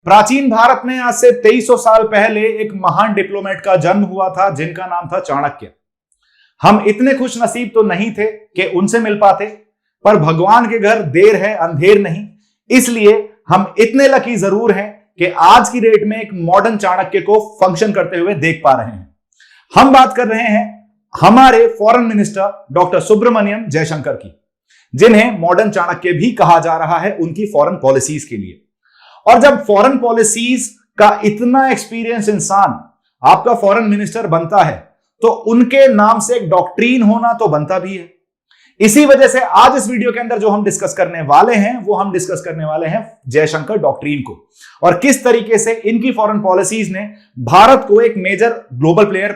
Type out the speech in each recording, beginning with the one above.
प्राचीन भारत में आज से 2300 साल पहले एक महान डिप्लोमेट का जन्म हुआ था जिनका नाम था चाणक्य। हम इतने खुश नसीब तो नहीं थे कि उनसे मिल पाते, पर भगवान के घर देर है अंधेर नहीं, इसलिए हम इतने लकी जरूर हैं कि आज की डेट में एक मॉडर्न चाणक्य को फंक्शन करते हुए देख पा रहे हैं। हम बात कर रहे हैं हमारे foreign minister doctor Subrahmanyam Jaishankar की, जिन्हें मॉडर्न चाणक्य भी कहा जा रहा है उनकी फॉरेन पॉलिसीज के लिए। और जब फॉरेन पॉलिसीज का इतना एक्सपीरियंस इंसान आपका फॉरेन मिनिस्टर बनता है तो उनके नाम से एक डॉक्ट्रीन होना तो बनता भी है। इसी वजह से आज इस वीडियो के अंदर जो हम डिस्कस करने वाले हैं वो हम डिस्कस करने वाले हैं जयशंकर डॉक्ट्रीन को, और किस तरीके से इनकी फॉरेन पॉलिसीज ने भारत को एक मेजर ग्लोबल प्लेयर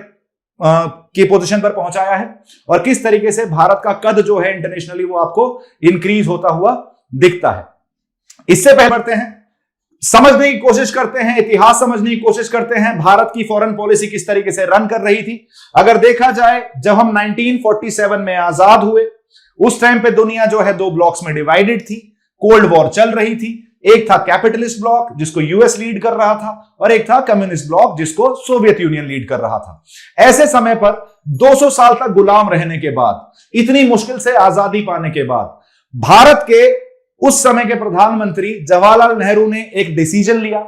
की पोजीशन पर पहुंचाया है, और किस तरीके से भारत का कद जो है इंटरनेशनली वो आपको इंक्रीज होता हुआ दिखता है। इससे पहले बढ़ते हैं, समझने की कोशिश करते हैं, इतिहास समझने की कोशिश करते हैं भारत की फॉरेन पॉलिसी किस तरीके से रन कर रही थी। अगर देखा जाए, जब हम 1947 में आजाद हुए उस टाइम पे दुनिया जो है दो ब्लॉक्स में डिवाइडेड थी, कोल्ड वॉर चल रही थी। एक था कैपिटलिस्ट ब्लॉक जिसको यूएस लीड कर रहा था, और एक था कम्युनिस्ट ब्लॉक जिसको सोवियत यूनियन लीड कर रहा था। ऐसे समय पर 200 साल तक गुलाम रहने के बाद, इतनी मुश्किल से आजादी पाने के बाद, भारत के उस समय के प्रधानमंत्री जवाहरलाल नेहरू ने एक डिसीजन लिया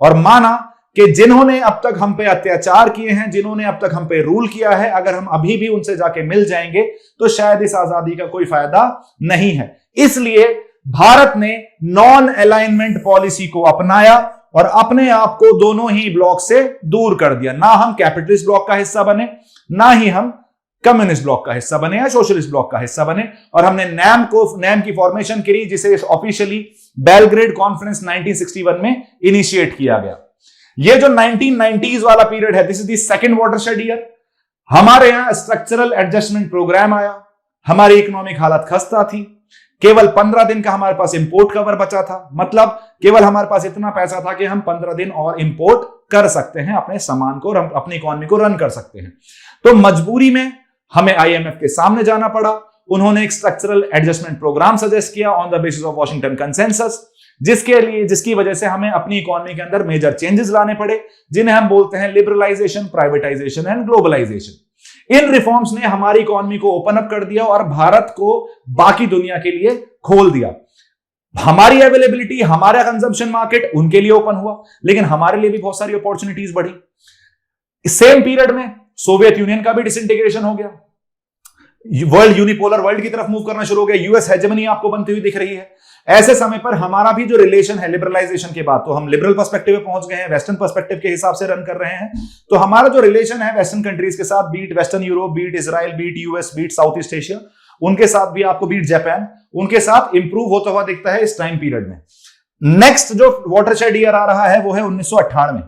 और माना कि जिन्होंने अब तक हम पे अत्याचार किए हैं, जिन्होंने अब तक हम पे रूल किया है, अगर हम अभी भी उनसे जाके मिल जाएंगे तो शायद इस आजादी का कोई फायदा नहीं है। इसलिए भारत ने नॉन अलाइनमेंट पॉलिसी को अपनाया और अपने आप को दोनों ही ब्लॉक से दूर कर दिया। ना हम कैपिटलिस्ट ब्लॉक का हिस्सा बने, ना ही हम कम्युनिस्ट ब्लॉक का हिस्सा बने या सोशलिस्ट ब्लॉक का हिस्सा बने, और हमने नैम की फॉर्मेशन करी, जिसे ऑफिशियली बेलग्रेड कॉन्फ्रेंस 1961 में इनिशिएट किया गया। ये जो 1990s वाला पीरियड है, this is the second watershed year. हमारे यहां स्ट्रक्चरल एडजस्टमेंट प्रोग्राम आया, हमारी इकोनॉमिक हालत खस्ता थी, केवल 15 दिन का हमारे पास इंपोर्ट कवर बचा था, मतलब केवल हमारे पास इतना पैसा था कि हम 15 दिन और इंपोर्ट कर सकते हैं अपने सामान को, और अपनी इकोनॉमी को रन कर सकते हैं। तो मजबूरी में हमें आईएमएफ के सामने जाना पड़ा। उन्होंने एक स्ट्रक्चरल एडजस्टमेंट प्रोग्राम सजेस्ट किया on the basis of Washington consensus, जिसकी वजह से हमें अपनी इकोनॉमी के अंदर मेजर चेंजेस लाने पड़े, जिन्हें हम बोलते हैं लिबरलाइजेशन, प्राइवेटाइजेशन एंड ग्लोबलाइजेशन। इन रिफॉर्म्स ने हमारी इकोनॉमी को ओपन अप कर दिया और भारत को बाकी दुनिया के लिए खोल दिया। हमारी अवेलेबिलिटी, हमारा कंजम्पशन मार्केट उनके लिए ओपन हुआ, लेकिन हमारे लिए भी बहुत सारी अपॉर्चुनिटीज बढ़ी। सेम पीरियड में सोवियत यूनियन का भी डिसइंटीग्रेशन हो गया, वर्ल्ड यूनिपोलर वर्ल्ड की तरफ मूव करना शुरू हो गया, यूएस हेजेमनी आपको बनती हुई दिख रही है। ऐसे समय पर हमारा भी जो रिलेशन है लिबरलाइजेशन के बाद, तो हम लिबरल पर्सपेक्टिव पे पहुंच गए हैं, वेस्टर्न पर्सपेक्टिव के हिसाब से रन कर रहे हैं। तो हमारा जो रिलेशन है वेस्टर्न कंट्रीज के साथ, be it western Europe, be it Israel, be it US, be it South East Asia, उनके साथ भी आपको, बीट जापान, उनके साथ इंप्रूव होता हुआ दिखता है इस टाइम पीरियड में। नेक्स्ट जो वाटरशेड ईयर आ रहा है वो है 1998।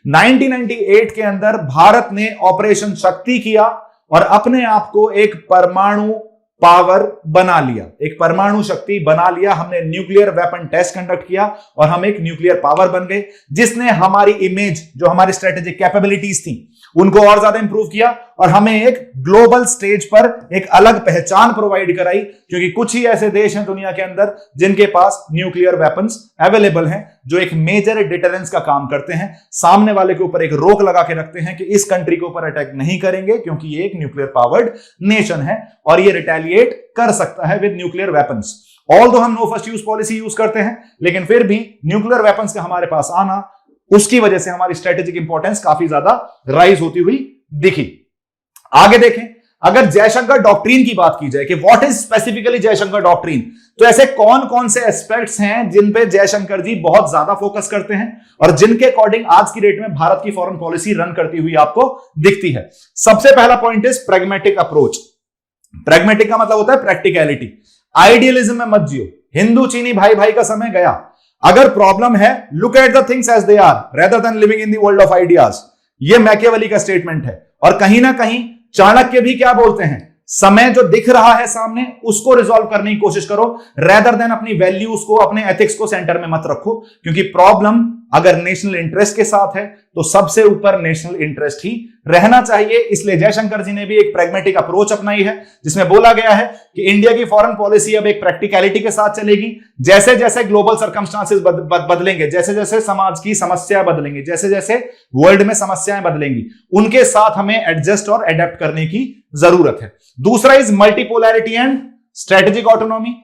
1998 के अंदर भारत ने ऑपरेशन शक्ति किया और अपने आप को एक परमाणु पावर बना लिया, एक परमाणु शक्ति बना लिया। हमने न्यूक्लियर वेपन टेस्ट कंडक्ट किया और हम एक न्यूक्लियर पावर बन गए, जिसने हमारी इमेज, जो हमारी स्ट्रेटेजिक कैपेबिलिटीज थी, उनको और ज्यादा इंप्रूव किया और हमें एक ग्लोबल स्टेज पर एक अलग पहचान प्रोवाइड कराई, क्योंकि कुछ ही ऐसे देश हैं दुनिया के अंदर जिनके पास न्यूक्लियर वेपन्स अवेलेबल हैं, जो एक मेजर डिटरेंस का काम करते हैं, सामने वाले के ऊपर एक रोक लगा के रखते हैं कि इस कंट्री के ऊपर अटैक नहीं करेंगे क्योंकि ये एक न्यूक्लियर पावर्ड नेशन है और ये रिटेलिएट कर सकता है विद न्यूक्लियर वेपन्स। ऑल्दो हम no first use policy use करते हैं, लेकिन फिर भी न्यूक्लियर वेपन्स का हमारे पास आना, उसकी वजह से हमारी स्ट्रेटेजिक इंपॉर्टेंस काफी ज्यादा राइज होती हुई दिखी। आगे देखें, अगर जयशंकर डॉक्ट्रीन की बात की जाए कि what is specifically Jaishankar doctrine, तो ऐसे कौन कौन से एस्पेक्ट्स हैं जिन पे जयशंकर जी बहुत ज्यादा फोकस करते हैं और जिनके अकॉर्डिंग आज की डेट में भारत की फॉरेन पॉलिसी रन करती हुई आपको दिखती है। सबसे पहला point is pragmatic approach. Pragmatic का मतलब होता है प्रैक्टिकलिटी। आइडियलिज्म में मत जियो, हिंदू चीनी भाई भाई का समय गया। अगर प्रॉब्लम है, look at the things as they are rather than living in the world of ideas. ये मैकियावेली का स्टेटमेंट है, और कहीं ना कहीं चाणक्य भी क्या बोलते हैं, समय जो दिख रहा है सामने उसको रिजॉल्व करने की कोशिश करो, रेदर देन अपनी वैल्यूज को, अपने एथिक्स को सेंटर में मत रखो, क्योंकि प्रॉब्लम अगर नेशनल इंटरेस्ट के साथ है तो सबसे ऊपर नेशनल इंटरेस्ट ही रहना चाहिए। इसलिए जयशंकर जी ने भी एक प्रैग्मेटिक अप्रोच अपनाई है, जिसमें बोला गया है कि इंडिया की फॉरेन पॉलिसी अब एक प्रैक्टिकलिटी के साथ चलेगी। जैसे जैसे ग्लोबल सर्कमस्टांसेस बदलेंगे, जैसे जैसे समाज की समस्या बदलेंगी, जैसे जैसे वर्ल्ड में समस्याएं बदलेंगी, उनके साथ हमें एडजस्ट और एडेप्ट करने की जरूरत है। दूसरा is multipolarity and strategic autonomy.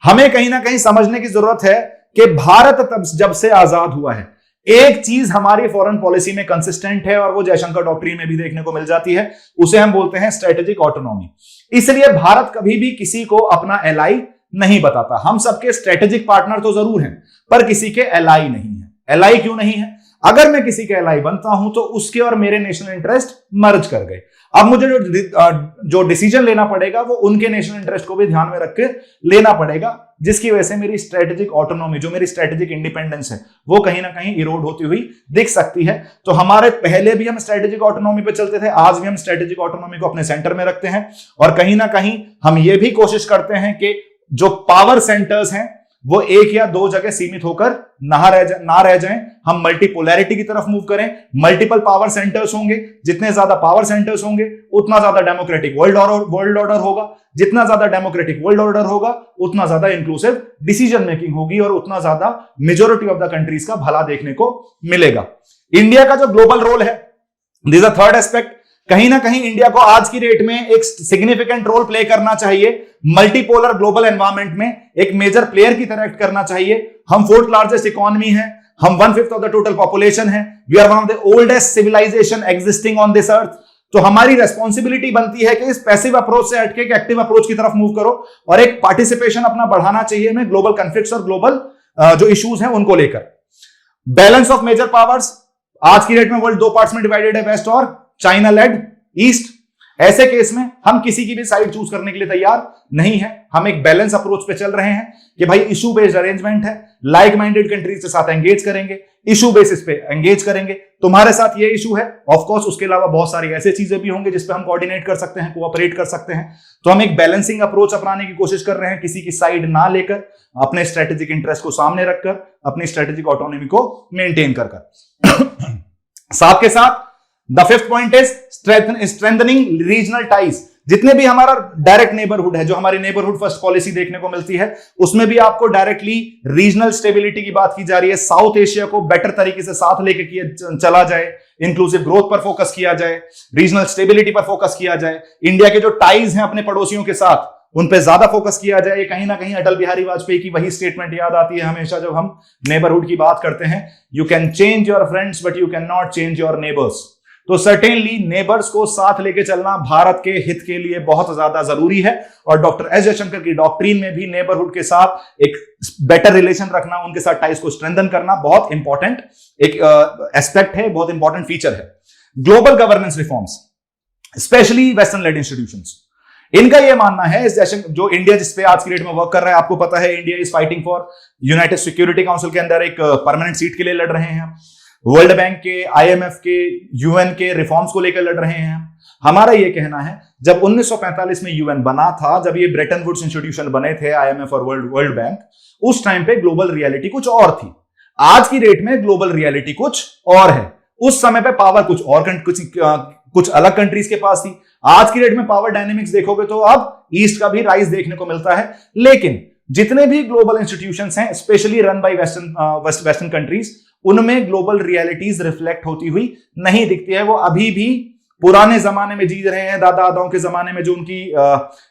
हमें कहीं ना कहीं समझने की जरूरत है कि भारत तब जब से आजाद हुआ है, एक चीज हमारी फॉरेन पॉलिसी में कंसिस्टेंट है और वो जयशंकर डॉक्ट्रिन में भी देखने को मिल जाती है, उसे हम बोलते हैं स्ट्रेटेजिक ऑटोनॉमी। इसलिए भारत कभी भी किसी को अपना एलाई नहीं बताता। हम सबके स्ट्रेटेजिक पार्टनर तो जरूर हैं, पर किसी के एलाई नहीं है। एलाई क्यों नहीं है? अगर मैं किसी के एलाई बनता हूं तो उसके और मेरे नेशनल इंटरेस्ट मर्ज कर गए। अब मुझे जो डिसीजन लेना पड़ेगा वो उनके नेशनल इंटरेस्ट को भी ध्यान में रख के लेना पड़ेगा, जिसकी वजह से मेरी स्ट्रेटेजिक ऑटोनॉमी, जो मेरी स्ट्रेटेजिक इंडिपेंडेंस है, वो कहीं ना कहीं इरोड होती हुई दिख सकती है। तो हमारे पहले भी हम स्ट्रेटेजिक ऑटोनॉमी पे चलते थे, आज भी हम स्ट्रेटेजिक ऑटोनॉमी को अपने सेंटर में रखते हैं और कहीं ना कहीं हम ये भी कोशिश करते हैं कि जो पावर सेंटर्स हैं वो एक या दो जगह सीमित होकर ना रह जाएं। हम मल्टीपोलैरिटी की तरफ मूव करें। मल्टीपल पावर सेंटर्स होंगे, जितने ज्यादा पावर सेंटर्स होंगे उतना ज्यादा डेमोक्रेटिक वर्ल्ड ऑर्डर होगा। जितना ज्यादा डेमोक्रेटिक वर्ल्ड ऑर्डर होगा उतना ज्यादा इंक्लूसिव डिसीजन मेकिंग होगी और उतना ज्यादा मेजॉरिटी ऑफ द कंट्रीज का भला देखने को मिलेगा। इंडिया का जो ग्लोबल रोल है, this is the third aspect. कहीं ना कहीं इंडिया को आज की डेट में एक सिग्निफिकेंट रोल प्ले करना चाहिए। मल्टीपोलर ग्लोबल एनवायरनमेंट में एक मेजर प्लेयर की तरह एक्ट करना चाहिए। हम फोर्थ लार्जेस्ट इकोनॉमी है, हम 1/5 ऑफ द टोटल पॉपुलेशन है, we are one of the oldest civilisation existing on this earth. तो हमारी रेस्पॉन्सिबिलिटी बनती है कि इस पैसिव अप्रोच से हटके एक एक्टिव अप्रोच की तरफ मूव करो और एक पार्टिसिपेशन अपना बढ़ाना चाहिए हमें ग्लोबल कॉन्फ्लिक्ट्स और ग्लोबल जो इश्यूज हैं उनको लेकर। बैलेंस ऑफ मेजर पावर्स, आज की डेट में वर्ल्ड दो पार्ट्स में डिवाइडेड है, वेस्ट और चाइना लेड ईस्ट। ऐसे केस में हम किसी की भी साइड चूज करने के लिए तैयार नहीं है। हम एक बैलेंस अप्रोच पे चल रहे हैं कि भाई इशू बेस्ड अरेंजमेंट है, लाइक माइंडेड कंट्रीज के साथ एंगेज करेंगे, इशू बेसिस पे एंगेज करेंगे। तुम्हारे साथ ये इशू है, ऑफ कोर्स उसके अलावा बहुत सारी ऐसी चीजें भी होंगी जिस पे हम कोऑर्डिनेट कर सकते हैं, कोऑपरेट कर सकते हैं। तो हम एक बैलेंसिंग अप्रोच अपनाने की कोशिश कर रहे हैं, किसी की साइड ना लेकर, अपने स्ट्रेटेजिक इंटरेस्ट को सामने रखकर, अपनी स्ट्रेटेजिक ऑटोनॉमी को मेंटेन कर साथ के साथ the fifth point is strengthening regional ties. जितने भी हमारा डायरेक्ट नेबरहुड है, जो हमारी नेबरहुड फर्स्ट पॉलिसी देखने को मिलती है, उसमें भी आपको डायरेक्टली रीजनल स्टेबिलिटी की बात की जा रही है। साउथ एशिया को बेटर तरीके से साथ लेके चला जाए, इंक्लूसिव ग्रोथ पर फोकस किया जाए, रीजनल स्टेबिलिटी पर फोकस किया जाए, इंडिया के जो टाइज हैं अपने पड़ोसियों के साथ उन पे ज्यादा फोकस किया जाए। कहीं ना कहीं अटल बिहारी वाजपेयी की वही स्टेटमेंट याद आती है हमेशा जब हम नेबरहुड की बात करते हैं, you can change your friends but you can not change your neighbours. तो सर्टेनली नेबर्स को साथ लेके चलना भारत के हित के लिए बहुत ज्यादा जरूरी है और डॉक्टर एस जयशंकर की डॉक्ट्रिन में भी नेबरहुड के साथ एक बेटर रिलेशन रखना, उनके साथ टाइज को स्ट्रेंथन करना बहुत इंपॉर्टेंट एक एस्पेक्ट है, बहुत इंपॉर्टेंट फीचर है। Global governance reforms, specially western led institutions, इनका यह मानना है जो इंडिया जिसपे आज की डेट में वर्क कर रहा है, आपको पता है India is fighting for United security council के अंदर एक परमानेंट सीट के लिए लड़ रहे हैं, वर्ल्ड बैंक के, आईएमएफ के, यूएन के रिफॉर्म्स को लेकर लड़ रहे हैं। हमारा यह कहना है जब 1945 में यूएन बना था, जब ये ब्रेटन वुड्स इंस्टीट्यूशन बने थे, आईएमएफ और वर्ल्ड बैंक, उस टाइम पे ग्लोबल रियलिटी कुछ और थी। आज की डेट में ग्लोबल रियलिटी कुछ और है। उस समय पे पावर कुछ अलग कंट्रीज के पास थी। आज की डेट में पावर डायनेमिक्स देखोगे तो अब ईस्ट का भी राइज देखने को मिलता है। लेकिन जितने भी ग्लोबल इंस्टीट्यूशंस हैं, specially run by western countries, उनमें ग्लोबल रियलिटीज रिफ्लेक्ट होती हुई नहीं दिखती है। वो अभी भी पुराने जमाने में जी रहे हैं, दादा दादाओं के जमाने में जो उनकी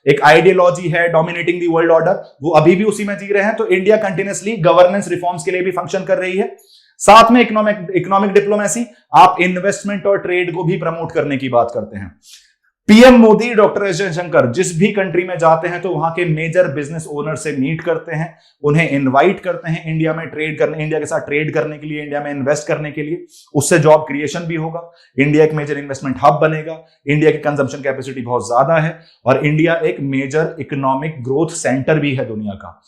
एक आइडियोलॉजी है डोमिनेटिंग द वर्ल्ड ऑर्डर, वो अभी भी उसी में जी रहे हैं। तो इंडिया कंटिन्यूअसली गवर्नेंस रिफॉर्म्स के लिए भी फंक्शन कर रही है। साथ में इकोनॉमिक डिप्लोमेसी, आप इन्वेस्टमेंट और ट्रेड को भी प्रमोट करने की बात करते हैं। PM Modi, doctor S Jaishankar जिस भी कंट्री में जाते हैं तो वहां के मेजर बिजनेस ओनर से मीट करते हैं, उन्हें इनवाइट करते हैं इंडिया में ट्रेड करने, इंडिया के साथ ट्रेड करने के लिए, इंडिया में इन्वेस्ट करने के लिए। उससे जॉब क्रिएशन भी होगा, इंडिया एक मेजर इन्वेस्टमेंट हब बनेगा, इंडिया की कंजम्पशन कैपेसिटी बहुत ज्यादा है और इंडिया एक मेजर इकोनॉमिक ग्रोथ सेंटर भी है दुनिया का।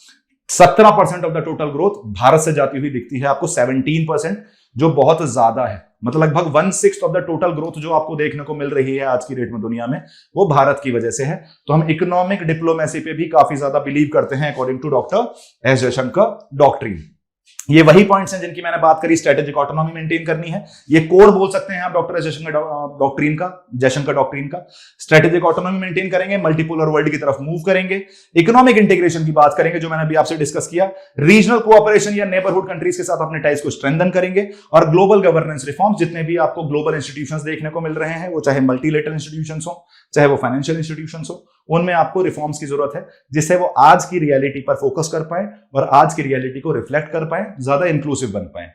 17% of the total growth Bharat से जाती हुई दिखती है आपको, 17%, जो बहुत ज्यादा है। मतलब लगभग 1/6 ऑफ द टोटल ग्रोथ जो आपको देखने को मिल रही है आज की डेट में दुनिया में, वो भारत की वजह से है। तो हम इकोनॉमिक डिप्लोमेसी पे भी काफी ज्यादा बिलीव करते हैं according to doctor S Jaishankar doctrine. ये वही पॉइंट्स हैं जिनकी मैंने बात करी, स्ट्रेटेजिक ऑटोनॉमी मेंटेन करनी है, ये कोर बोल सकते हैं आप डॉक्टर जयशंकर डॉक्ट्रिन का। स्ट्रेटेजिक ऑटोनॉमी मेंटेन करेंगे, मल्टीपोलर वर्ल्ड की तरफ मूव करेंगे, इकोनॉमिक इंटीग्रेशन की बात करेंगे जो मैंने अभी आपसे डिस्कस किया, रीजनल कोऑपरेशन या नेबरहुड कंट्रीज के साथ अपने टाइज को स्ट्रेंथन करेंगे, और ग्लोबल गवर्नेंस रिफॉर्म्स, जितने भी आपको ग्लोबल इंस्टीट्यूशंस देखने को मिल रहे हैं, वो चाहे मल्टीलेटरल इंस्टीट्यूशंस हो, चाहे वो फाइनेंशियल इंस्टीट्यूशंस हो, उनमें आपको रिफॉर्म्स की जरूरत है, जिससे वो आज की रियलिटी पर फोकस कर पाए और आज की रियलिटी को रिफ्लेक्ट कर पाए, ज्यादा इंक्लूसिव बन पाए।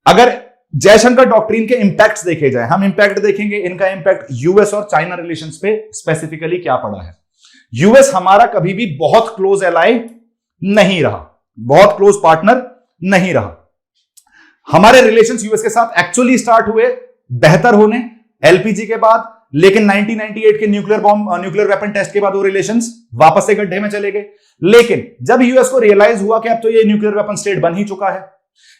अगर जयशंकर डॉक्ट्रिन के इंपैक्ट्स देखे जाए, हम इंपैक्ट देखेंगे, इनका इंपैक्ट यूएस और चाइना रिलेशंस पे स्पेसिफिकली क्या पड़ा है। यूएस हमारा कभी भी बहुत क्लोज एलाई नहीं रहा, बहुत क्लोज पार्टनर नहीं रहा। हमारे रिलेशंस यूएस के साथ एक्चुअली स्टार्ट हुए बेहतर होने एलपीजी के बाद, लेकिन 1998 के न्यूक्लियर वेपन टेस्ट के बाद वो रिलेशंस वापस से गड्ढे में चले गए। लेकिन जब यूएस को रियलाइज हुआ कि अब तो ये न्यूक्लियर वेपन स्टेट बन ही चुका है,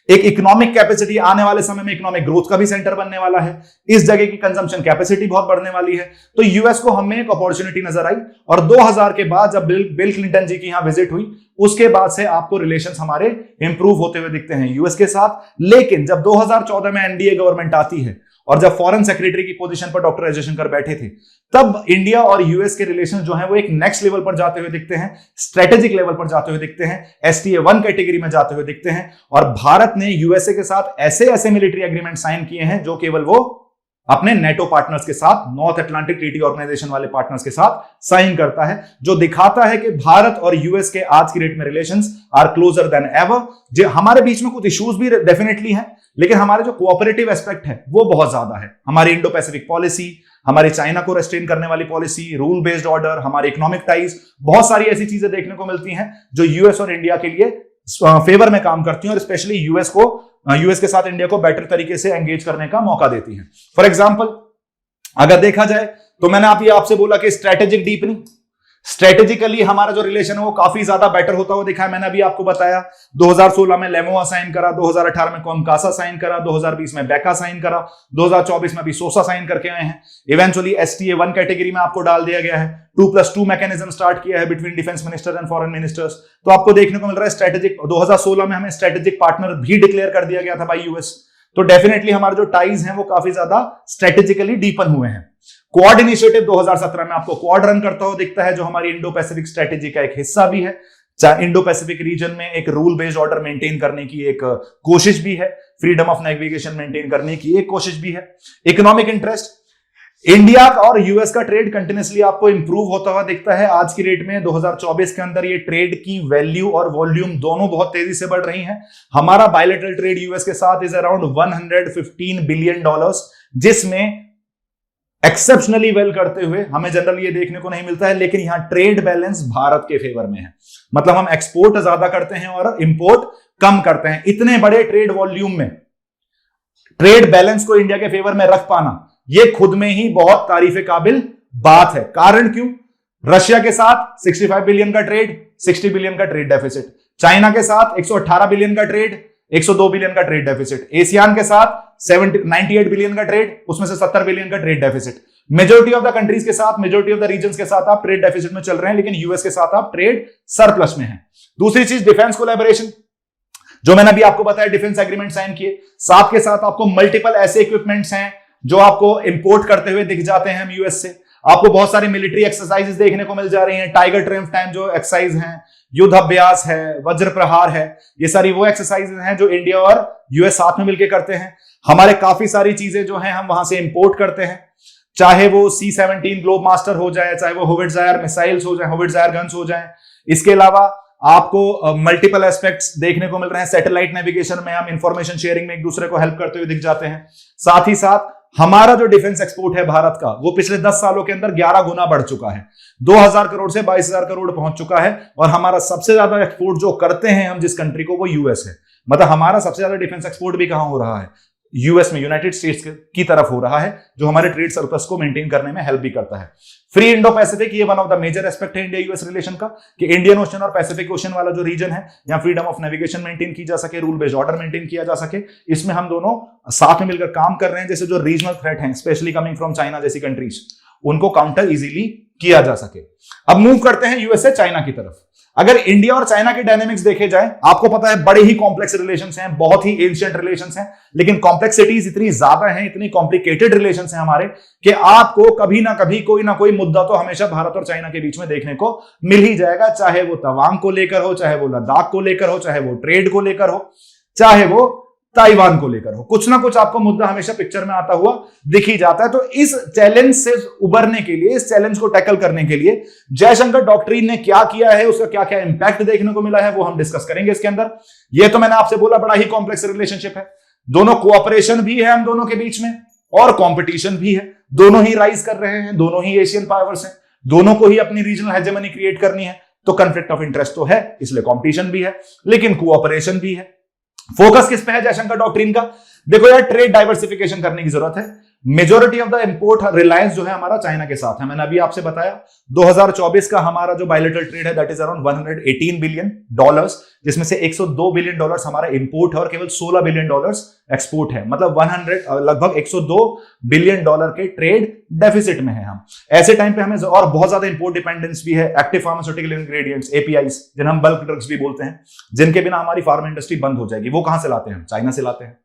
एक इकोनॉमिक कैपेसिटी आने वाले समय में इकोनॉमिक ग्रोथ का भी सेंटर बनने वाला है, इस जगह की कंजम्पशन कैपेसिटी बहुत बढ़ने वाली है, तो यूएस को हमें एक अपॉर्चुनिटी नजर आई। और 2000 के बाद जब बिल क्लिंटन जी की यहां विजिट हुई, उसके बाद से आपको रिलेशंस हमारे इंप्रूव होते हुए दिखते हैं यूएस के साथ। लेकिन जब 2014 में एनडीए गवर्नमेंट आती है और जब फॉरेन सेक्रेटरी की पोजीशन पर डॉक्टर जयशंकर बैठे थे, तब इंडिया और यूएस के रिलेशन जो है वो एक नेक्स्ट लेवल पर जाते हुए दिखते हैं, स्ट्रेटेजिक लेवल पर जाते हुए दिखते हैं, STA1 कैटेगरी में जाते हुए दिखते हैं। और भारत ने यूएसए के साथ ऐसे ऐसे मिलिट्री एग्रीमेंट साइन किए हैं जो केवल वो अपने नेटो पार्टनर्स के साथ, नॉर्थ अटलांटिक ट्रीटी ऑर्गेनाइजेशन वाले पार्टनर्स के साथ साइन करता है, जो दिखाता है कि भारत और यूएस के आज की डेट में relations are closer than ever. जो हमारे बीच में कुछ इश्यूज भी डेफिनेटली हैं, लेकिन हमारे जो कोऑपरेटिव एस्पेक्ट है वो बहुत ज्यादा है। हमारी इंडो पैसिफिक पॉलिसी, हमारी चाइना को रेस्ट्रेन करने वाली पॉलिसी, रूल बेस्ड ऑर्डर, हमारे इकोनॉमिक टाइज, बहुत सारी ऐसी चीजें देखने को मिलती हैं जो यूएस और इंडिया के लिए फेवर में काम करती हैं, और स्पेशली यूएस के साथ इंडिया को बेटर तरीके से एंगेज करने का मौका देती हैं। फॉर एग्जाम्पल अगर देखा जाए तो मैंने आपसे बोला कि स्ट्रेटेजिक डीपनिंग, स्ट्रेटेजिकली हमारा जो रिलेशन है वो काफी ज्यादा बेटर होता हुआ दिखा है। मैंने अभी आपको बताया 2016 में लेमोआ साइन करा, 2018 में कॉनकासा साइन करा, 2020 में बेका साइन करा, 2024 में अभी सोसा साइन करके आए हैं। इवेंचुअली STA1 कैटेगरी में आपको डाल दिया गया है, 2+2 मैकेनिज्म स्टार्ट किया है between defence minister and foreign ministers. तो आपको देखने को मिल रहा है स्ट्रेटेजिक, 2016 में हमें स्ट्रेटेजिक पार्टनर भी डिक्लेयर कर दिया गया था बाय यूएस। तो डेफिनेटली हमारे जो टाइज हैं वो काफी ज्यादा स्ट्रेटेजिकली डीपन हुए हैं। क्वाड इनिशिएटिव 2017 में आपको क्वाड रन करता हुआ दिखता है, जो हमारी इंडो पैसिफिक स्ट्रेटेजी का एक हिस्सा भी है। इंडो पैसिफिक रीजन में एक रूल बेस्ड ऑर्डर मेंटेन करने की एक कोशिश भी है, फ्रीडम ऑफ नेविगेशन मेंटेन करने की एक कोशिश भी है। इकोनॉमिक इंटरेस्ट, इंडिया और यूएस का ट्रेड कंटिन्यूसली आपको इंप्रूव होता हुआ दिखता है। आज की डेट में 2024 के अंदर ये ट्रेड की वैल्यू और वॉल्यूम दोनों बहुत तेजी से बढ़ रही हैं। हमारा बायलैटरल ट्रेड यूएस के साथ इज अराउंड $115 बिलियन, जिसमें एक्सेप्शनली वेल करते हुए हमें जनरली ये देखने को नहीं मिलता है, लेकिन यहां ट्रेड बैलेंस भारत के फेवर में है। मतलब हम एक्सपोर्ट ज्यादा करते हैं और इंपोर्ट कम करते हैं। इतने बड़े ट्रेड वॉल्यूम में ट्रेड बैलेंस को इंडिया के फेवर में रख पाना, ये खुद में ही बहुत तारीफ काबिल बात है। कारण क्यों? रशिया के साथ 65 बिलियन का ट्रेड, 60 बिलियन का ट्रेड डेफिसिट, चाइना के साथ 118 बिलियन का ट्रेड, 102 बिलियन का ट्रेड डेफिसिट, एशियान के साथ 98 बिलियन का ट्रेड, उसमें से 70 बिलियन का trade deficit. Majority of the countries के साथ, मेजॉरिटी ऑफ द रीजन्स के साथ आप ट्रेड डेफिसिट में चल रहे हैं, लेकिन यूएस के साथ आप ट्रेड सरप्लस में हैं। दूसरी चीज डिफेंस कोलैबोरेशन, जो मैंने अभी आपको बताया, डिफेंस एग्रीमेंट साइन किए, साथ के साथ आपको मल्टीपल ऐसे इक्विपमेंट्स हैं जो आपको इंपोर्ट करते हुए दिख जाते हैं हम यूएस से। आपको बहुत सारी मिलिट्री एक्सरसाइजेस देखने को मिल जा रही हैं, टाइगर ट्रिम्फ टाइम जो एक्सरसाइज हैं, युद्ध अभ्यास है, वज्र प्रहार है, ये सारी वो एक्सरसाइजेस हैं जो इंडिया और यूएस साथ में मिलकर करते हैं। हमारे काफी सारी चीजें जो हैं हम वहां से इंपोर्ट करते हैं, चाहे वो C-17 ग्लोब मास्टर हो जाए, चाहे वो होविट्ज़ायर मिसाइल्स हो जाए, होविट्ज़ायर गन्स हो जाए। इसके अलावा आपको मल्टीपल एस्पेक्ट्स देखने को मिल रहे हैं। सैटेलाइट नेविगेशन में हम इंफॉर्मेशन शेयरिंग में एक दूसरे को हेल्प करते हुए दिख जाते हैं। साथ ही साथ हमारा जो डिफेंस एक्सपोर्ट है भारत का, वो पिछले 10 सालों के अंदर 11 गुना बढ़ चुका है, 2000 करोड़ से 22,000 करोड़ पहुंच चुका है। और हमारा सबसे ज्यादा एक्सपोर्ट जो करते हैं हम जिस कंट्री को, वो यूएस है। मतलब हमारा सबसे ज्यादा डिफेंस एक्सपोर्ट भी कहां हो रहा है? यूएस में, यूनाइटेड स्टेट्स की तरफ हो रहा है, जो हमारे ट्रेड सरप्लस को मेंटेन करने में हेल्प भी करता है। फ्री इंडो पैसिफिक, ये one of the major aspect है इंडिया यूएस रिलेशन का, कि इंडियन ओशन और पैसिफिक ओशन वाला जो रीजन है, यहाँ फ्रीडम ऑफ नेविगेशन मेंटेन की जा सके, रूल बेस्ड ऑर्डर मेंटेन किया जा सके। इसमें हम दोनों साथ में मिलकर काम कर रहे हैं। जैसे जो रीजनल थ्रेट है, स्पेशली कमिंग फ्रॉम चाइना जैसी कंट्रीज, उनको काउंटर इजीली किया जा सके। अब मूव करते हैं यूएसए चाइना की तरफ। अगर इंडिया और चाइना के डायनेमिक्स देखे जाए, आपको पता है बड़े ही कॉम्प्लेक्स रिलेशंस हैं, बहुत ही एंशिएंट रिलेशंस हैं, लेकिन कॉम्प्लेक्सिटीज इतनी ज्यादा हैं, इतनी कॉम्प्लिकेटेड रिलेशंस हैं हमारे, कि आपको कभी ना कभी कोई ना कोई मुद्दा तो हमेशा भारत और चाइना के बीच में देखने को मिल ही जाएगा, चाहे वो तवांग को लेकर हो, चाहे वो लद्दाख को लेकर हो, चाहे वो ट्रेड को लेकर हो, चाहे वो ताइवान को लेकर हो। कुछ ना कुछ आपको मुद्दा हमेशा पिक्चर में आता हुआ दिख ही जाता है। तो इस चैलेंज से उबरने के लिए, इस चैलेंज को टैकल करने के लिए जयशंकर डॉक्ट्रिन ने क्या किया है, उसका क्या क्या इंपैक्ट देखने को मिला है, वो हम डिस्कस करेंगे इसके अंदर। ये तो मैंने आपसे बोला बड़ा ही कॉम्प्लेक्स रिलेशनशिप है, दोनों कोऑपरेशन भी है हम दोनों के बीच में और कंपटीशन भी है। दोनों ही राइज कर रहे हैं, दोनों ही एशियन पावर्स हैं, दोनों को ही अपनी रीजनल हेजेमनी क्रिएट करनी है। तो कंफ्लिक्ट ऑफ इंटरेस्ट तो है, इसलिए कंपटीशन भी है, लेकिन कोऑपरेशन भी है। फोकस किस पे है जयशंकर डॉक्ट्रिन का? देखो यार, ट्रेड डाइवर्सिफिकेशन करने की जरूरत है। Majority of the import Reliance जो है हमारा चाइना के साथ है। मैंने अभी आपसे बताया 2024 का हमारा जो बायलैटरल ट्रेड है दैट इज अराउंड $118 बिलियन, जिसमें से $102 बिलियन हमारा इंपोर्ट है और केवल $16 बिलियन एक्सपोर्ट है। मतलब लगभग $102 बिलियन के ट्रेड डेफिसिट में है हम। ऐसे टाइम पे हमें और बहुत ज्यादा इंपोर्ट डिपेंडेंस भी है, एक्टिव फार्मास्यूटिकल इंग्रेडिएंट्स, एपीआईज, जिन्हें हम बल्क ड्रग्स भी बोलते हैं, जिनके बिना हमारी फार्मा इंडस्ट्री बंद हो जाएगी। वो कहां से लाते हैं? चाइना से लाते हैं।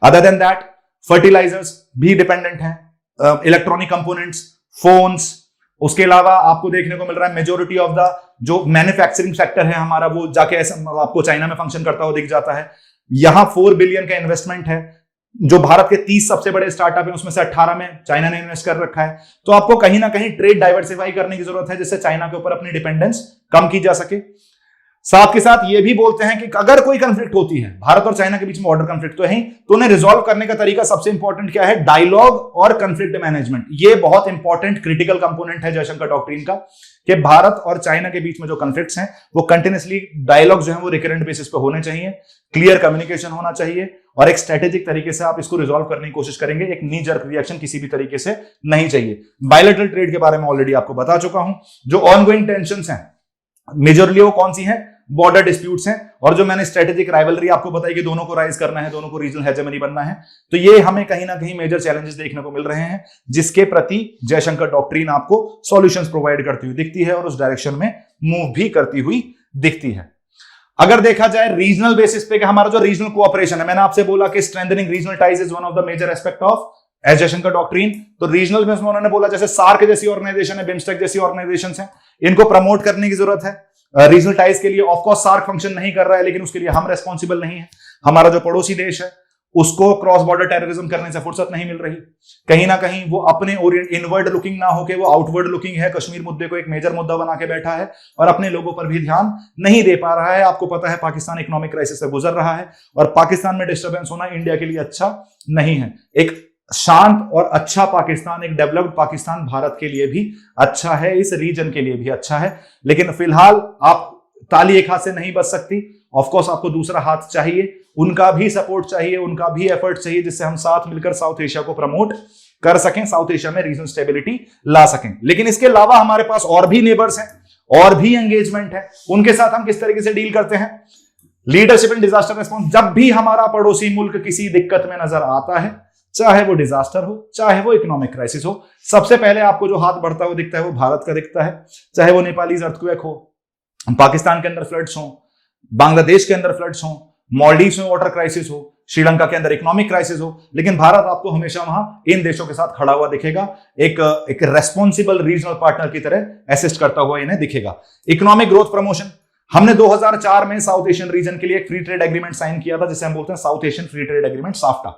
अदर देन दैट फर्टिलाइजर्स भी डिपेंडेंट हैं, इलेक्ट्रॉनिक कंपोनेंट्स, फोन्स। उसके अलावा आपको देखने को मिल रहा है मेजॉरिटी ऑफ द जो मैन्युफैक्चरिंग सेक्टर है हमारा, वो जाके ऐसा आपको चाइना में फंक्शन करता हुआ दिख जाता है। यहां 4 बिलियन का इन्वेस्टमेंट है। जो भारत के 30 सबसे बड़े स्टार्टअप है उसमें से 18 में चाइना ने इन्वेस्ट कर रखा है। तो आपको कहीं ना कहीं ट्रेड डाइवर्सिफाई करने की जरूरत है, जिससे चाइना के ऊपर अपनी डिपेंडेंस कम की जा सके। साथ के साथ ये भी बोलते हैं कि अगर कोई कंफ्लिक्ट होती है भारत और चाइना के बीच में, बॉर्डर कंफ्लिक्ट तो है, तो उन्हें रिजॉल्व करने का तरीका सबसे इंपॉर्टेंट क्या है? डायलॉग और कंफ्लिक्ट मैनेजमेंट। ये बहुत इंपॉर्टेंट क्रिटिकल कंपोनेंट है जयशंकर डॉक्ट्रिन का, कि भारत और चाइना के बीच में जो कंफ्लिक्ट्स हैं वो कंटिन्यूअसली डायलॉग जो है वो रिकरेंट बेसिस पे होने चाहिए, क्लियर कम्युनिकेशन होना चाहिए और एक स्ट्रेटेजिक तरीके से आप इसको रिजॉल्व करने की कोशिश करेंगे। एक नी जर्क रिएक्शन किसी भी तरीके से नहीं चाहिए। बायलैटरल ट्रेड के बारे में ऑलरेडी आपको बता चुका हूं। जो ऑनगोइंग टेंशंस हैं मेजरली वो कौन सी हैं? बॉर्डर डिस्प्यूट्स हैं। और जो मैंने स्ट्रेटेजिक राइवलरी आपको बताई कि दोनों को राइज करना है, दोनों को रीजनल हेजेमनी बनना है, तो ये हमें कहीं ना कहीं मेजर चैलेंजेस देखने को मिल रहे हैं, जिसके प्रति जयशंकर डॉक्ट्रिन आपको सॉल्यूशंस प्रोवाइड करती हुई दिखती है और उस डायरेक्शन में मूव भी करती हुई दिखती है। अगर देखा जाए रीजनल बेसिस पे कि हमारा जो रीजनल कोऑपरेशन है, मैंने आपसे बोला कि strengthening regional ties is one of the major aspect of Jaishankar doctrine. तो रीजनल में उन्होंने बोला जैसे सार्क जैसी ऑर्गेनाइजेशन है, बिम्स्टेक जैसी ऑर्गेनाइजेशन है, इनको प्रमोट करने की जरूरत है। रीजनल टाइज के लिए ऑफ कोर्स सार्क फंक्शन नहीं कर रहा है, लेकिन उसके लिए हम रेस्पॉन्सिबल नहीं है। हमारा जो पड़ोसी देश है उसको क्रॉस बॉर्डर टेररिज्म करने से फुर्सत नहीं मिल रही। कहीं ना कहीं वो अपने इनवर्ड लुकिंग ना होके वो आउटवर्ड लुकिंग है, कश्मीर मुद्दे को एक मेजर मुद्दा बना के बैठा है और अपने लोगों पर भी ध्यान नहीं दे पा रहा है। आपको पता है पाकिस्तान इकोनॉमिक क्राइसिस से गुजर रहा है और पाकिस्तान में डिस्टर्बेंस होना इंडिया के लिए अच्छा नहीं है। एक शांत और अच्छा पाकिस्तान, एक डेवलप्ड पाकिस्तान भारत के लिए भी अच्छा है, इस रीजन के लिए भी अच्छा है। लेकिन फिलहाल आप ताली एक हाथ से नहीं बच सकती। ऑफ कोर्स आपको दूसरा हाथ चाहिए, उनका भी सपोर्ट चाहिए, उनका भी एफर्ट चाहिए, जिससे हम साथ मिलकर साउथ एशिया को प्रमोट कर सकें, साउथ एशिया में रीजनल स्टेबिलिटी ला सकें। लेकिन इसके अलावा हमारे पास और भी नेबर्स हैं, और भी एंगेजमेंट है, उनके साथ हम किस तरीके से डील करते हैं? Leadership in disaster response. जब भी हमारा पड़ोसी मुल्क किसी दिक्कत में नजर आता है, चाहे वो डिजास्टर हो, चाहे वो इकोनॉमिक क्राइसिस हो, सबसे पहले आपको जो हाथ बढ़ता हुआ दिखता है वो भारत का दिखता है। चाहे वो नेपालीज अर्थक्वेक हो, पाकिस्तान के अंदर फ्लड्स हो, बांग्लादेश के अंदर फ्लड्स हो, मालदीव्स में वाटर क्राइसिस हो, श्रीलंका के अंदर इकोनॉमिक क्राइसिस हो, लेकिन भारत आपको हमेशा वहां इन देशों के साथ खड़ा हुआ दिखेगा, एक रेस्पॉन्सिबल रीजनल पार्टनर की तरह असिस्ट करता हुआ इन्हें दिखेगा। इकोनॉमिक ग्रोथ प्रमोशन, हमने 2004 में साउथ एशियन रीजन के लिए एक फ्री ट्रेड एग्रीमेंट साइन किया था, जिसे हम बोलते हैं south Asian free trade agreement, SAFTA.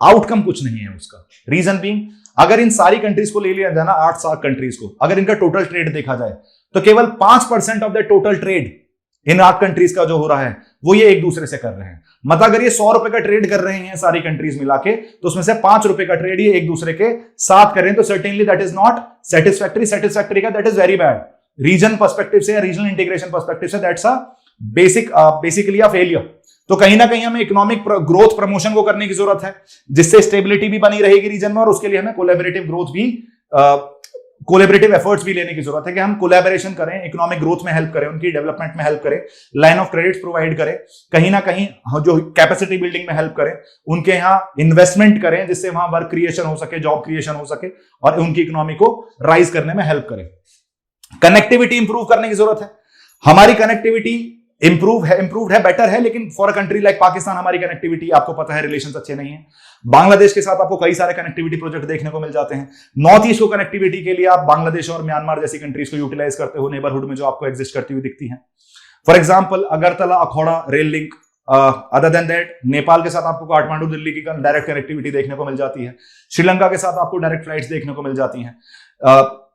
Outcome कुछ नहीं है उसका। रीजन बीइंग, अगर इन सारी कंट्रीज को ले लिया जाए ना, 8 सार्क कंट्रीज को, अगर इनका टोटल ट्रेड देखा जाए तो केवल 5% of the total trade in 8 countries का जो हो रहा है वो ये एक दूसरे से कर रहे हैं। मतलब अगर ये 100 रुपए का ट्रेड कर रहे हैं सारी कंट्रीज मिला के, तो उसमें से 5 रुपए का ट्रेड ये एक दूसरे के साथ कर रहे हैं। तो certainly that is not satisfactory. Satisfactory का that is very bad. Reason perspective से, रीजनल इंटीग्रेशन पर्सपेक्टिव से that's a basically a failure. तो कहीं ना कहीं हमें इकोनॉमिक ग्रोथ प्रमोशन को करने की जरूरत है, जिससे स्टेबिलिटी भी बनी रहेगी रीजन में, और उसके लिए हमें कोलैबोरेटिव ग्रोथ भी कोलैबोरेटिव एफर्ट्स भी लेने की जरूरत है कि हम कोलैबोरेशन करें, इकोनॉमिक ग्रोथ में हेल्प करें, उनकी डेवलपमेंट में हेल्प करें, लाइन ऑफ क्रेडिट प्रोवाइड करें, कहीं ना कहीं जो कैपेसिटी बिल्डिंग में हेल्प करें, उनके यहाँ इन्वेस्टमेंट करें जिससे वहां वर्क क्रिएशन हो सके, जॉब क्रिएशन हो सके और उनकी इकोनॉमी को राइज करने में हेल्प करें। कनेक्टिविटी इंप्रूव करने की जरूरत है। हमारी कनेक्टिविटी इंप्रूव्ड है, बेटर है, लेकिन for a country like Pakistan हमारी कनेक्टिविटी आपको पता है रिलेशंस अच्छे नहीं है। बांग्लादेश के साथ आपको कई सारे कनेक्टिविटी प्रोजेक्ट देखने को मिल जाते हैं। नॉर्थ ईस्ट को कनेक्टिविटी के लिए आप बांग्लादेश और म्यांमार जैसी कंट्रीज को यूटिलाइज करते हो नेबरहुड में, जो आपको एग्जिस्ट करती हुई दिखती है। For example Agartala Akhaura rail link, other than that Nepal के साथ आपको काठमांडू दिल्ली की डायरेक्ट कनेक्टिविटी देखने को मिल जाती है। श्रीलंका के साथ आपको डायरेक्ट फ्लाइट्स देखने को मिल जाती हैं।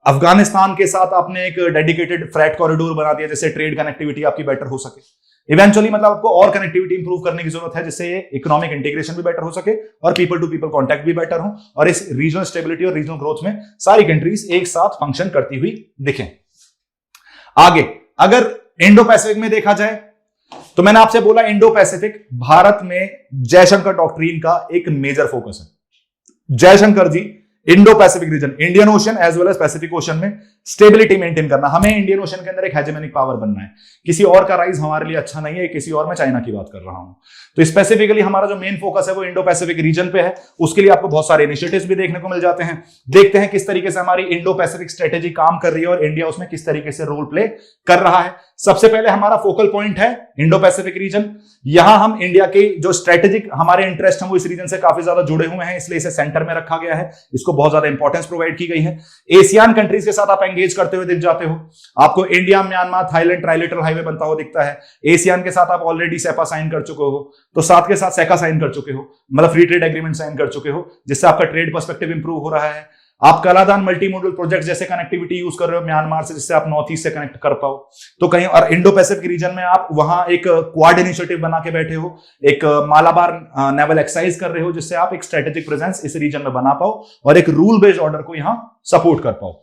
अफगानिस्तान के साथ आपने एक डेडिकेटेड फ्रेट कॉरिडोर बना दिया जिससे ट्रेड कनेक्टिविटी आपकी बेटर हो सके। इवेंचुअली मतलब आपको और कनेक्टिविटी इंप्रूव करने की जरूरत है जिससे इकोनॉमिक इंटीग्रेशन भी बेटर हो सके और पीपल टू पीपल कांटेक्ट भी बेटर हो और इस रीजनल स्टेबिलिटी और रीजनल ग्रोथ में सारी कंट्रीज एक साथ फंक्शन करती हुई दिखें। आगे अगर इंडो पैसिफिक में देखा जाए तो मैंने आपसे बोला इंडो पैसिफिक भारत में जयशंकर डॉक्ट्रीन का एक मेजर फोकस है। Jaishankar ji Indo Pacific region, Indian Ocean as well as Pacific Ocean में स्टेबिलिटी मेंटेन करना। हमें इंडियन ओशन के अंदर एक हेजेमोनिक पावर बनना है, किसी और का राइज हमारे लिए अच्छा नहीं है, किसी और, मैं चाइना की बात कर रहा हूं। तो स्पेसिफिकली हमारा जो मेन फोकस है वो इंडो पैसिफिक रीजन पे है। उसके लिए आपको बहुत सारे इनिशिएटिव्स भी देखने को मिल जाते हैं। देखते हैं किस तरीके से हमारी इंडो पैसिफिक स्ट्रेटेजी काम कर रही है और इंडिया उसमें किस तरीके से रोल प्ले कर रहा है। सबसे पहले हमारा फोकल पॉइंट है इंडो पैसिफिक रीजन। यहां हम इंडिया के जो स्ट्रेटेजिक हमारे इंटरेस्ट हैं वो इस रीजन से काफी ज्यादा जुड़े हुए हैं, इसलिए इसे सेंटर में रखा गया है। इसको बहुत ज्यादा इंपॉर्टेंस प्रोवाइड की गई है। एशियान कंट्रीज के साथ आप एंगेज करते हुए दिख जाते हो। आपको India, Myanmar, Thailand trilateral highway बनता हुआ दिखता है। एशियान के साथ आप ऑलरेडी सेपा साइन कर चुके हो, तो साथ के साथ सेका साइन कर चुके हो, मतलब फ्री ट्रेड एग्रीमेंट साइन कर चुके हो, जिससे आपका ट्रेड पर्सपेक्टिव इंप्रूव हो रहा है। आप कलादान मल्टी मॉडल प्रोजेक्ट जैसे कनेक्टिविटी यूज कर रहे हो म्यांमार से, जिससे आप नॉर्थ ईस्ट से कनेक्ट कर पाओ। तो कहीं और इंडो पैसिफिक रीजन में आप वहां एक क्वाड इनिशिएटिव बना के बैठे हो, एक मालाबार नेवल एक्सरसाइज कर रहे हो, जिससे आप एक स्ट्रेटेजिक प्रेजेंस इस रीजन में बना पाओ और एक रूल बेस्ड ऑर्डर को यहां सपोर्ट कर पाओ।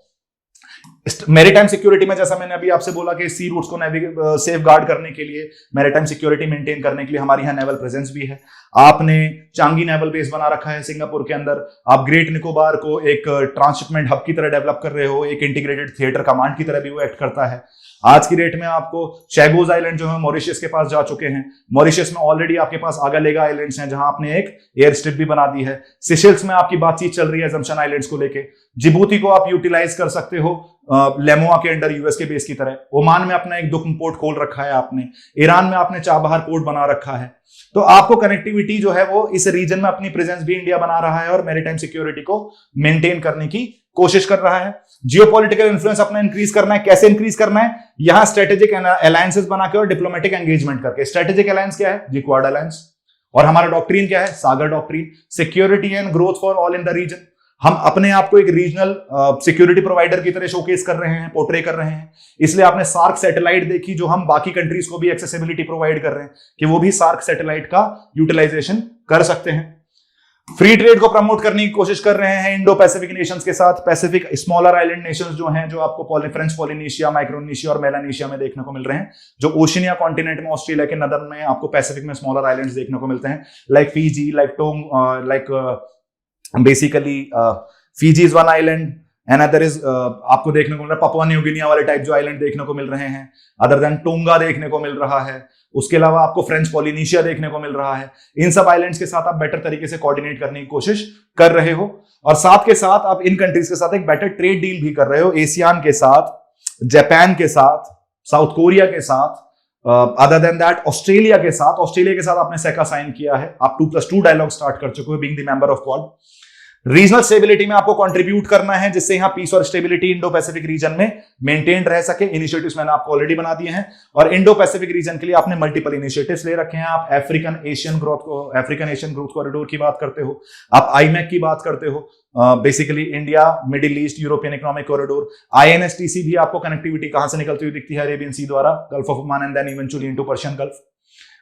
मैरीटाइम सिक्योरिटी में जैसा मैंने अभी आपसे बोला कि सी रूट्स को सेफ गार्ड करने के लिए, मैरीटाइम सिक्योरिटी मेंटेन करने के लिए हमारे यहाँ नेवल प्रेजेंस भी है। आपने चांगी नेवल बेस बना रखा है सिंगापुर के अंदर। आप ग्रेट निकोबार को एक ट्रांसशिपमेंट हब की तरह डेवलप कर रहे हो, एक इंटीग्रेटेड थिएटर कमांड की तरह भी वो एक्ट करता है। आज की डेट में आपको चैगोज आइलैंड जो है मॉरिशस के पास जा चुके हैं। मॉरिशस में ऑलरेडी आपके पास आगालेगा आइलैंड्स हैं, जहां आपने एक एयर स्ट्रिप भी बना दी है। सिशेल्स में आपकी बातचीत चल रही है जमशन आइलैंड्स को लेके। जिबूती को आप यूटिलाइज कर सकते हो लेमोआ के अंडर यूएस के बेस की तरह। ओमान में अपना एक दुखम पोर्ट खोल रखा है आपने। ईरान में आपने चाबहार पोर्ट बना रखा है। तो आपको कनेक्टिविटी जो है वो इस रीजन में अपनी प्रेजेंस भी इंडिया बना रहा है और मैरीटाइम सिक्योरिटी को मेंटेन करने की कोशिश कर रहा है। जियोपॉलिटिकल इन्फ्लुएंस अपना इंक्रीज करना है। कैसे इंक्रीज करना है? यहां स्ट्रेटेजिक अलायंसेस बनाकर और डिप्लोमेटिक एंगेजमेंट करके। स्ट्रेटेजिक अलायंस क्या है? जी क्वाड अलायंस। और हमारा डॉक्ट्रीन क्या है? SAGAR doctrine. Security and growth for all in the region. हम अपने आप को एक रीजनल सिक्योरिटी प्रोवाइडर की तरह शोकेस कर रहे हैं, पोर्ट्रे कर रहे हैं। इसलिए आपने सार्क सैटेलाइट देखी, जो हम बाकी कंट्रीज को भी एक्सेसिबिलिटी प्रोवाइड कर रहे हैं कि वो भी सार्क सैटेलाइट का यूटिलाइजेशन कर सकते हैं। फ्री ट्रेड को प्रमोट करने की कोशिश कर रहे हैं इंडो पैसिफिक नेशंस के साथ। पैसिफिक स्मॉलर आइलैंड नेशंस जो हैं, जो आपको फ्रेंच पॉलिनेशिया, माइक्रोनेशिया और मेलानेशिया में देखने को मिल रहे हैं, जो ओशिनिया कॉन्टिनेंट में, ऑस्ट्रेलिया के नदर्न में आपको पैसिफिक में स्मॉलर आइलैंड्स देखने को मिलते हैं, like Fiji, like Tonga, like basically Fiji is one island, another is आपको देखने को मिल रहा है पपुआ न्यू गिनिया वाले टाइप जो आइलैंड देखने को मिल रहे हैं। अदर देन टोंगा देखने को मिल रहा है। उसके अलावा आपको फ्रेंच पॉलिनेशिया देखने को मिल रहा है। इन सब आइलैंड्स के साथ आप बेटर तरीके से कोऑर्डिनेट करने की कोशिश कर रहे हो और साथ के साथ आप इन कंट्रीज के साथ एक बेटर ट्रेड डील भी कर रहे हो। एशियान के साथ, जापान के साथ, साउथ कोरिया के साथ, अदर देन दैट ऑस्ट्रेलिया के साथ। ऑस्ट्रेलिया के साथ आपने सेका साइन किया है। आप 2+2 डायलॉग स्टार्ट कर चुके हो being the member of quad. Regional stability में आपको कंट्रीब्यूट करना है, जिससे यहां पीस और स्टेबिलिटी इंडो पैसिफिक रीजन में मेंटेन रह सके। इनिशिएटिव्स मैंने आपको ऑलरेडी बना दिए हैं और इंडो पैसिफिक रीजन के लिए आपने मल्टीपल इनिशिएटिव्स ले रखे हैं। आप अफ्रीकन एशियन ग्रोथ कॉरिडोर की बात करते हो, आप आईमैक की बात करते हो, basically India middle east European economic corridor. INSTC भी आपको कनेक्टिविटी कहां से निकलती हुई दिखती है? अरेबियन सी द्वारा, Gulf of Oman and then eventually into Persian Gulf.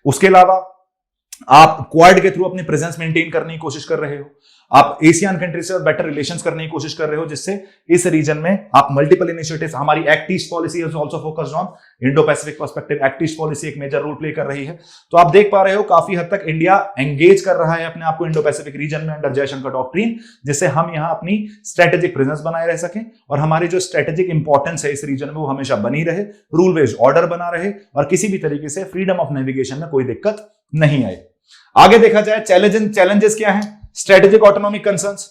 उसके अलावा आप क्वाड के थ्रू अपनी प्रेजेंस मेंटेन करने की कोशिश कर रहे हो, आप एशियन कंट्री से बेटर रिलेशंस करने की कोशिश कर रहे हो, जिससे इस रीजन में आप मल्टीपल इनिशिएटिव्स, हमारी act east policy is also focused on Indo Pacific perspective, act east policy एक मेजर रोल प्ले कर रही है। तो आप देख पा रहे हो काफी हद तक इंडिया एंगेज कर रहा है अपने आप को इंडो पैसिफिक रीजन में अंडर जयशंकर डॉक्ट्रिन, जिससे हम यहां अपनी स्ट्रेटेजिक प्रेजेंस बनाए रह सकें और हमारी जो स्ट्रेटेजिक इंपॉर्टेंस है इस रीजन में वो हमेशा बनी रहे, रूल बेस्ड ऑर्डर बना रहे और किसी भी तरीके से फ्रीडम ऑफ नेविगेशन में कोई दिक्कत नहीं आए। आगे देखा जाए चैलेंजेस क्या हैं, स्ट्रेटेजिक ऑटोनॉमिक कंसर्न्स,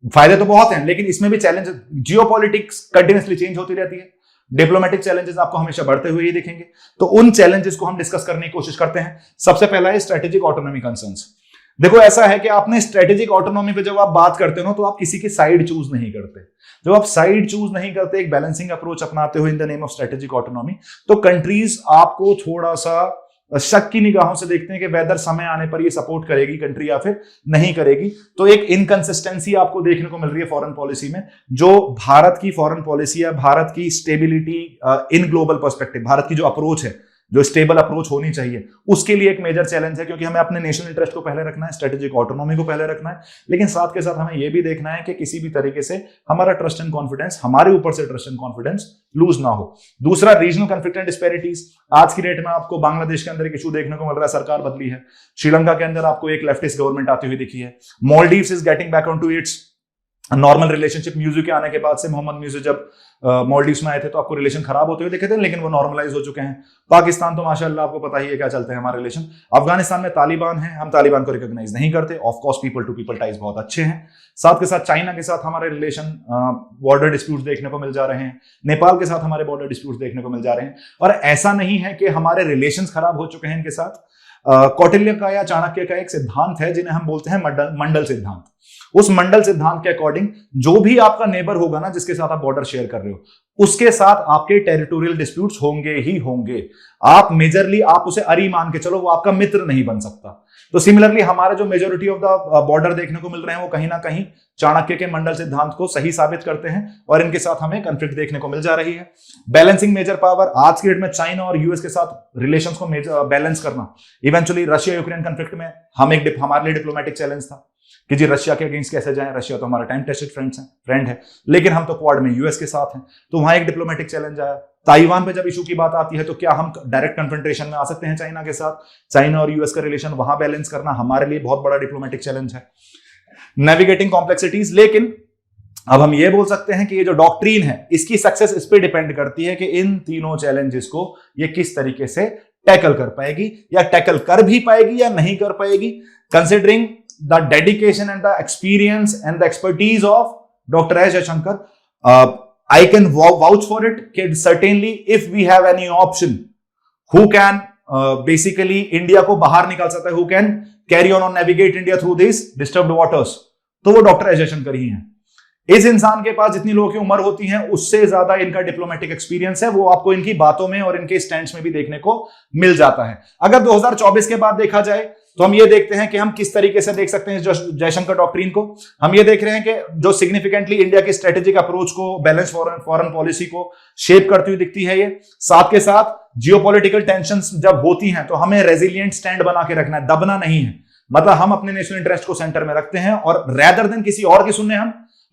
फायदे तो बहुत हैं लेकिन इसमें भी चैलेंज, जियोपॉलिटिक्स कंटिन्यूअसली चेंज होती रहती है, डिप्लोमेटिक चैलेंजेस आपको हमेशा बढ़ते हुए ही दिखेंगे। तो उन चैलेंजेस को हम डिस्कस करने की कोशिश करते हैं। सबसे पहला है स्ट्रेटेजिक ऑटोनॉमी कंसर्न्स। देखो ऐसा है कि आपने स्ट्रेटेजिक ऑटोनॉमी पे जब आप बात करते हो तो आप किसी की साइड चूज नहीं करते। जब आप साइड चूज नहीं करते, एक बैलेंसिंग अप्रोच अपनाते हो in the name of strategic autonomy, तो कंट्रीज आपको थोड़ा सा शक की निगाहों से देखते हैं कि वेदर समय आने पर ये सपोर्ट करेगी कंट्री या फिर नहीं करेगी। तो एक इनकंसिस्टेंसी आपको देखने को मिल रही है फॉरेन पॉलिसी में। जो भारत की फॉरेन पॉलिसी है, भारत की stability in global perspective, Bharat की जो अप्रोच है, जो स्टेबल अप्रोच होनी चाहिए, उसके लिए एक मेजर चैलेंज है, क्योंकि हमें अपने नेशनल इंटरेस्ट को पहले रखना है, स्ट्रेटेजिक ऑटोनॉमी को पहले रखना है, लेकिन साथ के साथ हमें यह भी देखना है कि किसी भी तरीके से हमारा ट्रस्ट एंड कॉन्फिडेंस, हमारे ऊपर से ट्रस्ट एंड कॉन्फिडेंस लूज ना हो। दूसरा, रीजनल कॉन्फ्लिक्ट एंड डिस्पैरिटीज। आज की डेट में आपको बांग्लादेश के अंदर एक इशू देखने को मिल रहा है, सरकार बदली है। श्रीलंका के अंदर आपको एक लेफ्टिस्ट गवर्नमेंट आती हुई दिखी है। Maldives is getting back on to its normal relationship. Music के आने के बाद से, मोहम्मद म्यूजिक जब मॉलडीव्स में आए थे तो आपको रिलेशन खराब होते हुए दिखे थे, लेकिन वो नॉर्मलाइज हो चुके हैं। पाकिस्तान तो माशाल्लाह आपको पता ही है क्या चलते हैं हमारे रिलेशन। अफगानिस्तान में तालिबान है, हम तालिबान को रिकॉग्नाइज नहीं करते। Of course people to people ties बहुत अच्छे हैं। साथ के साथ चाइना के साथ हमारे रिलेशन, बॉर्डर डिस्प्यूट्स देखने को मिल जा रहे हैं। नेपाल के साथ हमारे बॉर्डर डिस्प्यूट्स देखने को मिल जा रहे हैं। और ऐसा नहीं है कि हमारे रिलेशन खराब हो चुके हैं इनके साथ। कौटिल्य का या चाणक्य का एक सिद्धांत है जिन्हें हम बोलते हैं मंडल सिद्धांत। उस मंडल सिद्धांत के अकॉर्डिंग जो भी आपका नेबर होगा ना, जिसके साथ आप बॉर्डर शेयर कर रहे हो, उसके साथ आपके टेरिटोरियल डिस्प्यूट्स होंगे ही होंगे। आप मेजरली आप उसे अरी मान के चलो, वो आपका मित्र नहीं बन सकता। तो सिमिलरली हमारे जो मेजोरिटी ऑफ द बॉर्डर देखने को मिल रहे हैं वो कहीं ना कहीं चाणक्य के मंडल सिद्धांत को सही साबित करते हैं और इनके साथ हमें कॉन्फ्लिक्ट देखने को मिल जा रही है। बैलेंसिंग मेजर पावर, आज की डेट में चाइना और यूएस के साथ रिलेशंस को बैलेंस करना। इवेंचुअली रशिया यूक्रेन कॉन्फ्लिक्ट में हमारे लिए डिप्लोमेटिक चैलेंज था कि जी रशिया के अगेंस्ट कैसे जाएं। रशिया तो हमारा टाइम टेस्टेड फ्रेंड है, लेकिन हम तो क्वाड में यूएस के साथ हैं, तो वहां एक डिप्लोमेटिक चैलेंज आया। ताइवान पे जब इशू की बात आती है तो क्या हम डायरेक्ट कन्फ्रंटेशन में आ सकते हैं चाइना के साथ? चाइना और यूएस का रिलेशन वहां बैलेंस करना हमारे लिए बहुत बड़ा डिप्लोमेटिक चैलेंज है। नेविगेटिंग कॉम्प्लेक्सिटीज, लेकिन अब हम ये बोल सकते हैं कि ये जो डॉक्ट्रीन है इसकी सक्सेस इस पे डिपेंड करती है कि इन तीनों चैलेंजेस को ये किस तरीके से टैकल कर पाएगी, या टैकल कर भी पाएगी या नहीं कर पाएगी, considering the dedication and the experience and the expertise of Dr. S. Jaishankar. I can vouch for it that certainly if we have any option who can basically India को बाहर निकाल सकता है, who can carry on navigate India through these disturbed waters, तो वो doctor S Jaishankar ही हैं। इस इंसान के पास जितनी लोगों की उम्र होती है उससे ज्यादा इनका डिप्लोमेटिक एक्सपीरियंस है, वो आपको इनकी बातों में और इनके स्टैंड्स में भी देखने को मिल जाता है। अगर 2024 के बाद देखा जाए तो हम ये देखते हैं कि हम किस तरीके से देख सकते हैं जयशंकर डॉक्ट्रिन को। हम ये देख रहे हैं कि जो सिग्निफिकेंटली इंडिया की स्ट्रेटेजिक अप्रोच को, बैलेंस फॉरेन पॉलिसी को शेप करती हुई दिखती है ये। साथ के साथ जियोपॉलिटिकल टेंशंस जब होती हैं तो हमें रेजिलिएंट स्टैंड बना के रखना है, दबना नहीं है। मतलब हम अपने नेशनल इंटरेस्ट को सेंटर में रखते हैं और रैदर देन किसी और की सुनने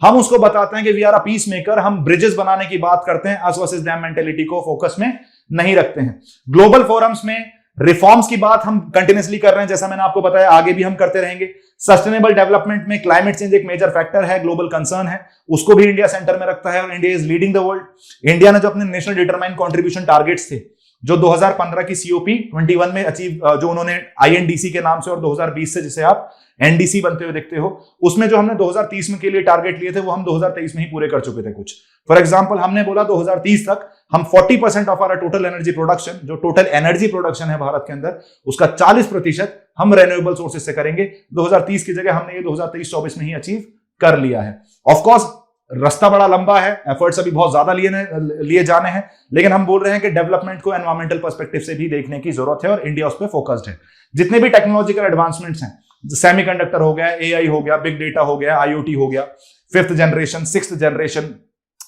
हम उसको बताते हैं कि we are a peace maker, हम ब्रिजेस बनाने की बात करते हैं, अस वर्सेस देम मेंटालिटी को फोकस में नहीं रखते हैं। ग्लोबल फोरम्स में रिफॉर्म्स की बात हम कंटिन्यूअसली कर रहे हैं, जैसा मैंने आपको बताया, आगे भी हम करते रहेंगे। सस्टेनेबल डेवलपमेंट में क्लाइमेट चेंज एक मेजर फैक्टर है, ग्लोबल कंसर्न है, उसको भी इंडिया सेंटर में रखता है और India is leading the world. India ने जो अपने नेशनल डिटरमाइंड कंट्रीब्यूशन टारगेट्स थे, जो 2015 की सीओपी 21 में अचीव, जो उन्होंने आईएनडीसी के नाम से, और 2020 से जिसे आप एनडीसी बनते हुए देखते हो, उसमें जो हमने 2030 में के लिए टारगेट लिए थे वो हम 2023 में ही पूरे कर चुके थे कुछ। फॉर एग्जांपल हमने बोला 2030 तक हम 40% of our total energy production, जो टोटल एनर्जी प्रोडक्शन है भारत के अंदर, उसका 40% हम रेन्यूएबल सोर्सेज से करेंगे। 2030 की जगह हमने ये 2023-24 में ही अचीव कर लिया है। ऑफ कोर्स रास्ता बड़ा लंबा है, एफर्ट्स अभी बहुत ज्यादा लिए जाने हैं, लेकिन हम बोल रहे हैं कि डेवलपमेंट को एनवायरमेंटल पर्सपेक्टिव से भी देखने की जरूरत है और इंडिया उस पर फोकस्ड है। जितने भी टेक्नोलॉजिकल एडवांसमेंट्स हैं, सेमीकंडक्टर हो गया, एआई हो गया, बिग डेटा हो गया, आईओटी हो गया, 5th generation 6th generation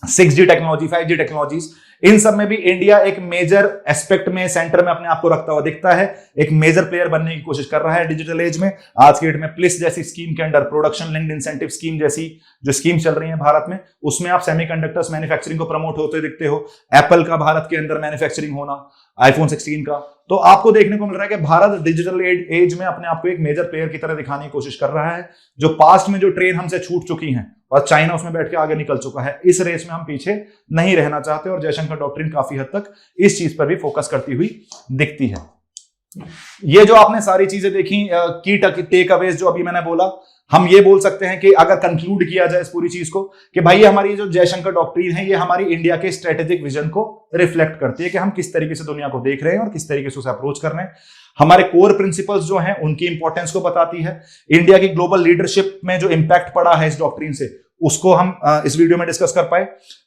6G technology, 5G technologies, इन सब में भी इंडिया एक मेजर एस्पेक्ट में, सेंटर में अपने आप को रखता हुआ दिखता है, एक मेजर प्लेयर बनने की कोशिश कर रहा है डिजिटल एज में। आज के डेट में प्लिस जैसी स्कीम के under, production linked incentive scheme जैसी जो स्कीम चल रही है भारत में, उसमें आप सेमीकंडक्टर्स मैन्युफैक्चरिंग को प्रमोट होते दिखते हो। एप्पल का भारत के अंदर मैन्युफैक्चरिंग होना, आईफोन 16 का, तो आपको देखने को मिल रहा है कि भारत डिजिटल एज में अपने आप को एक मेजर प्लेयर की तरह दिखाने की कोशिश कर रहा है। जो पास्ट में जो ट्रेन हमसे छूट चुकी है और चाइना उसमें बैठ के आगे निकल चुका है, इस रेस में हम पीछे नहीं रहना चाहते, और जयशंकर डॉक्ट्रिन काफी हद तक इस चीज पर भी फोकस करती हुई दिखती है। ये जो आपने सारी चीजें देखी, की टेक अवेज जो अभी मैंने बोला, हम ये बोल सकते हैं कि अगर कंक्लूड किया जाए इस पूरी चीज को, कि भाई ये हमारी जो जयशंकर डॉक्ट्रिन है, ये हमारी इंडिया के स्ट्रेटेजिक विजन को रिफ्लेक्ट करती है कि हम किस तरीके से दुनिया को देख रहे हैं और किस तरीके से उसे अप्रोच कर रहे हैं। हमारे कोर प्रिंसिपल्स जो हैं उनकी इंपॉर्टेंस को बताती है। इंडिया की ग्लोबल लीडरशिप में जो इंपैक्ट पड़ा है इस डॉक्ट्रिन से, उसको हम इस वीडियो में डिस्कस कर पाए।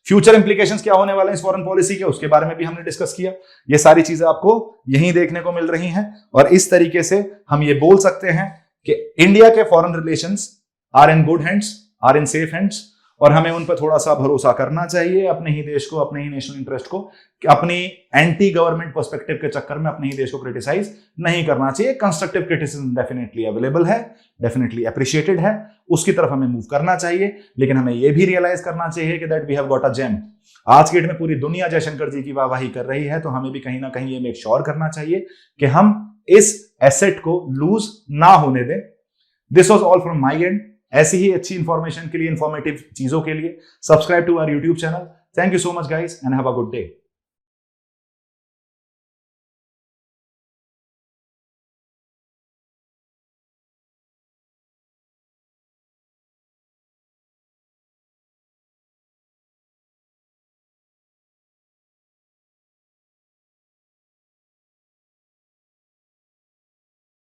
फ्यूचर इंप्लीकेशंस क्या होने वाले हैं इस फॉरेन पॉलिसी के, उसके बारे में भी हमने डिस्कस किया। ये सारी चीजें आपको यहीं देखने को मिल रही हैं, और इस तरीके से हम ये बोल सकते हैं कि इंडिया के foreign relations are in good hands, are in safe hands, और हमें उन पर थोड़ा सा भरोसा करना चाहिए, अपने ही देश को, अपने ही नेशनल इंटरेस्ट को, अपनी एंटी गवर्नमेंट पर्सपेक्टिव के चक्कर में अपने ही देश को क्रिटिसाइज नहीं करना चाहिए। कंस्ट्रक्टिव क्रिटिसिज्म डेफिनेटली अवेलेबल है, डेफिनेटली अप्रिशिएटेड है, उसकी तरफ हमें मूव करना चाहिए, लेकिन हमें यह भी रियलाइज करना चाहिए कि that we have got a gem. आज के डेट में पूरी दुनिया जयशंकर जी की वाहवाही कर रही है, तो हमें भी कहीं ना कहीं ये मेक श्योर करना चाहिए कि हम इस एसेट को लूज ना होने दें। This was all from my and. ऐसी ही अच्छी इंफॉर्मेशन के लिए, इंफॉर्मेटिव चीजों के लिए subscribe to our YouTube channel. Thank you so much guys and have a good day.